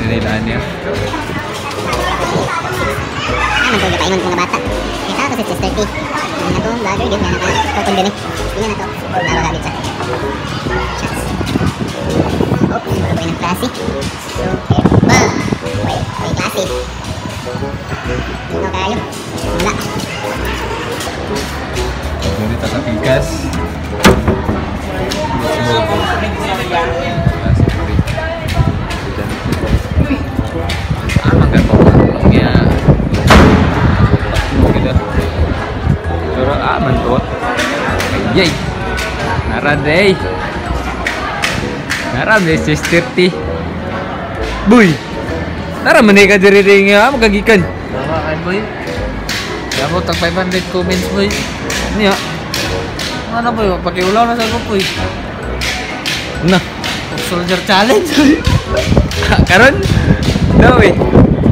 nila niya. Ano ito, nakaingon ko mga bata. Kita ako si Sister T. Hindi na to, vlogger, yun. Yan nakakopon din eh. Hindi na to. Nakakagit siya. Shots. Oops, wala ba yung klase? So, careful. May klase. Ano kayo? Wala. Ganito sa pikas. Pero aman to. Yay! Naraday! Naraday, Sister T. Boy! Naramanay ka diri rin nga, magagikan. Tama kayo, boy. Dapat tag 500 comments, boy. Niya. Ano, boy? Pakiulaw na sa ko, boy. Na. Soldier challenge, boy. Karon? Daw eh.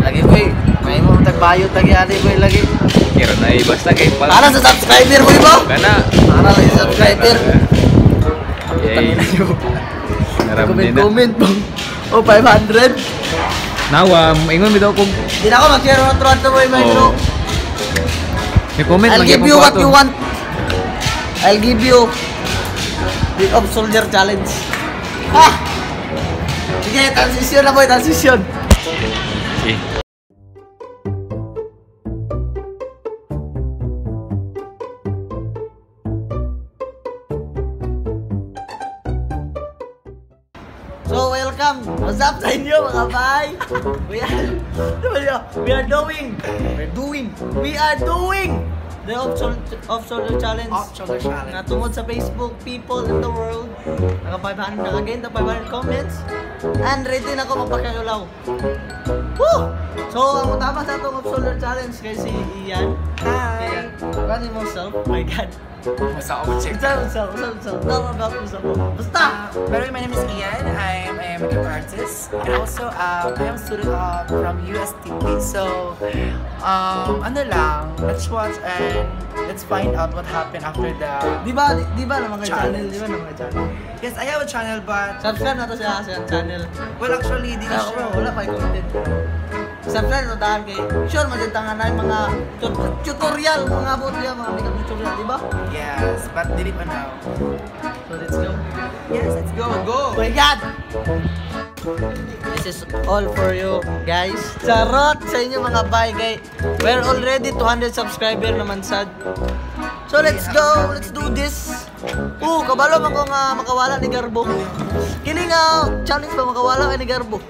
Lagi, boy. May mo tagbayo tagyali, boy, lagi. Kira na basta kay pal. Para sa subscriber, boy, ba? Kana. Para lang sa subscriber. Yay. Comment, bang. Oh, 500. Nawa, ingon bitaw kung Hindi na ako mag-share ng Toronto, boy, man, bro. may comment I'll give you what you want. I'll give you Big of Soldier Challenge. Ah! Sige, transition na, boy, transition. Okay. So, welcome. What's up sa inyo, mga bay? We are doing the off-shoulder challenge. Off-shoulder challenge. Na tungod sa Facebook, people in the world. Naka-500 na 500 comments. And ready na ako magpakagulaw. Woo! So, ang utama sa itong off-shoulder challenge kay si Ian. Hi. Run himself. Oh my God. Basta ako check. What's up? Tell about yourself. Basta! By the way, my name is Ian. I'm a makeup artist. And also, I am a student from USTP. So, ano lang, let's watch and let's find out what happened after the... Di ba naman kay channel? Di ba naman kay channel? Yes, I have a channel, but... Subscribe na to sa channel. Well, actually, di na siya. Wala pa yung content. Subscribe na tahan kay sure matintangan na yung mga tutorial, mga abot niya, mga makeup tutorial, di ba? Yes, but dili pa now. So let's go. Yes, let's go. Oh my God! This is all for you guys. Charot sa inyo mga bay kay we're already 200 subscriber naman sad. So let's go, let's do this. Kabalo man ko nga makawala ni Garbo. Kini nga challenge pa makawala ni Garbo.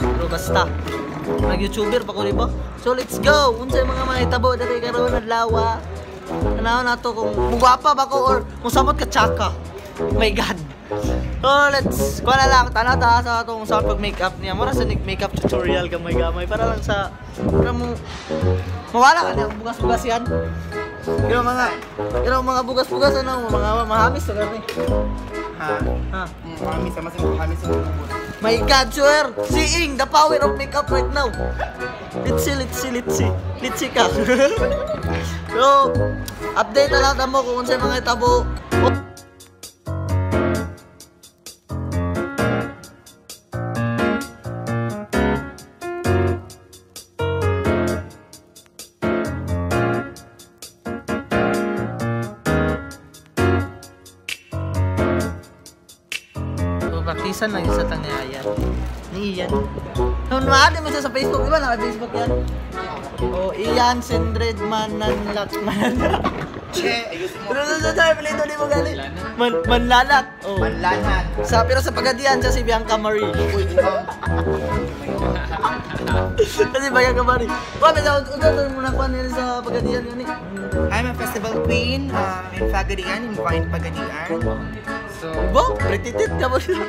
Pero basta nag-YouTuber pa ko, di ba? So let's go. Unsay mga mahitabo diri karon adlaw. Tanaw na to kung mugwapa ba ko or musamot ka tsaka. Oh my God. So let's kuha na lang tanaw ta sa atong sa pag-makeup niya. Mura sa makeup tutorial gamay-gamay para lang sa para mo mawala ka niya bugas-bugas yan. Pero mga bugas-bugas ano, mga mahamis to gani. Ha? Mahamis sama sa mahamis sa bubot. My God, swear! Seeing the power of makeup right now. Litsi ka. So, update na lang mo kung unsay mga itabo. Praktisan lang yung sa tangayan. Ni Ian. Nung naadi mo siya sa Facebook, di ba? Naka-Facebook yan? O, Ian Sindred Mananlat. Che, ayusin mo. Ano palito di mo gali? Manlalat. Manlanat. Pero sa Pagadian siya si Bianca Marie. Kasi Bianca Marie. May sa mo na kuha nila sa Pagadian yun eh. I'm a festival queen in Pagadian, in Vine Pagadian. So, Bo, pretitit ka ba siya?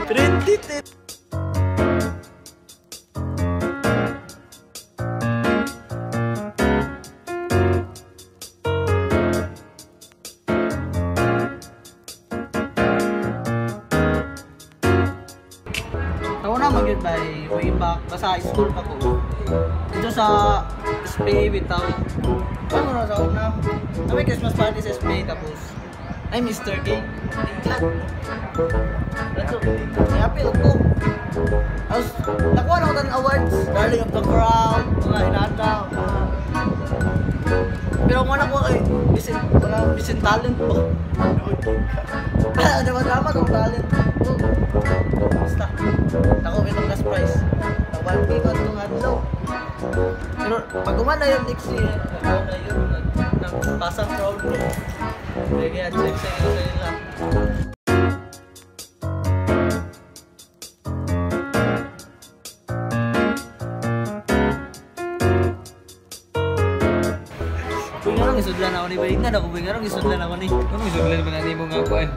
Pretitit. Ako na mag-get by way back. Sa school pa ko. Dito sa SPA without. Ano na sa una? Kami Christmas party sa SPA tapos Ay, Mr. King. That's okay. Yapil ko. Tapos, nakuha na ko ng awards. Darling of the Crowd, mga inata, mga... Pero kung nakuha kay Bisin Talent po. Ano ba drama itong talent? Basta. Nakuha itong last prize. Nag-1K ko itong adlaw. Pero pag umana yun next year, nakuha na yun. Nagpasang crowd ko. Kaya check sa ila. Bingarong isudlan ako ni Baignan ako. Bingarong isudlan ako ni. Kung isudlan ba natin mo nga kuan?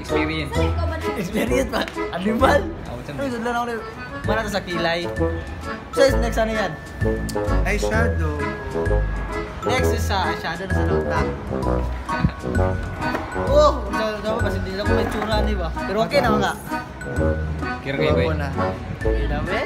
Experience. Experience ba? Animal? Ako Ano isudlan ako ni... Mana to sa kilay. So next ano yan? Eyeshadow. Next is eyeshadow na sa nota. Oh! Dapat kasi hindi ako may tsura di ba? Pero okay naman nga. Kira kayo ba? na. Okay na ba?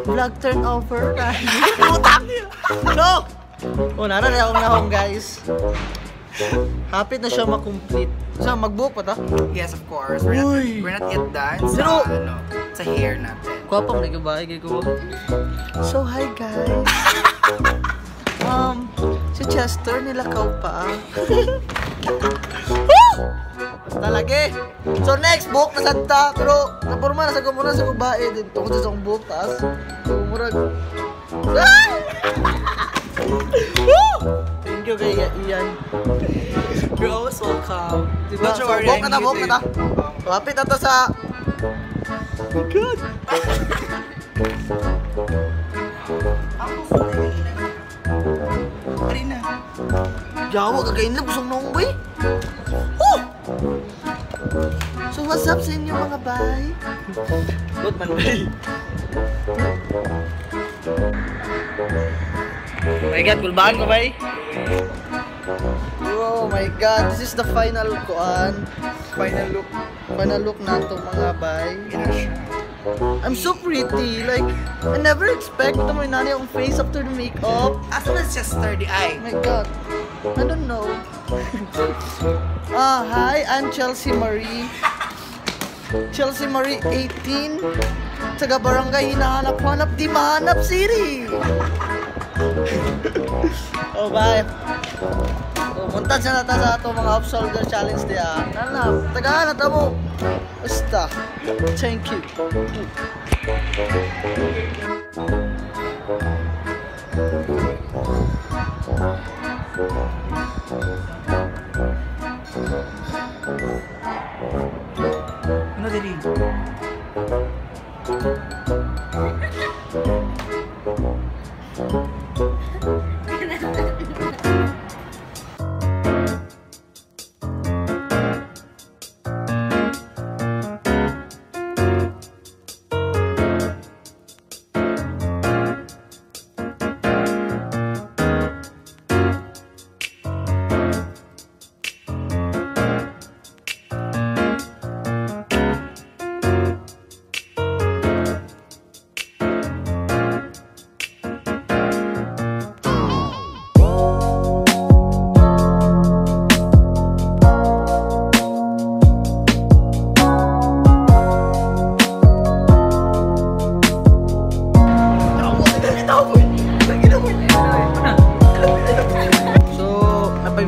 Vlog turnover. Putang niya! No! Una na akong nahong guys. Hapit na siya makomplete. So, mag-book pa ta? Yes, of course. Uy! We're not yet done Pero- sa hair natin. Kwapang nagkabay kay ko. So, hi guys. Si Chester nilakaw pa. Talagi. So next book na santa, pero naporma na sa kumura sa babae din tungkol sa book taas. Kumurag. Thank you kay Ian. You're always welcome. Diba? Don't you So, worry, book I'm na, book here na. too. Kapit na to sa... Oh my God. Marina. Yawa, kagain na. Busong nung boy. Oh! So what's up sa inyo mga bay? Good man bay. Oh my God, kulbahan ko bay. Oh my God, this is the final kuan. Final look na to mga bay. I'm so pretty, like I never expect na may nani ang face after the makeup. Asa na siya sturdy eye? Oh my God, I don't know. Hi, I'm Chelsea Marie. Chelsea Marie 18. Taga barangay hinahanap-hanap di mahanap Siri. Oh, bye. Pumunta siya nata sa ato mga Upsolver Challenge diya. Nanap, taga nata mo. Basta. Thank you.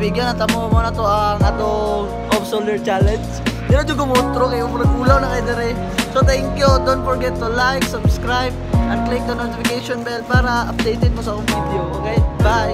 Bigyan na tamo mo na to ang atong off-shoulder challenge. Di na dyan gumutro kayo, ulaw na kayo dere. So thank you, don't forget to like, subscribe, and click the notification bell para updated mo sa akong video. Okay, bye!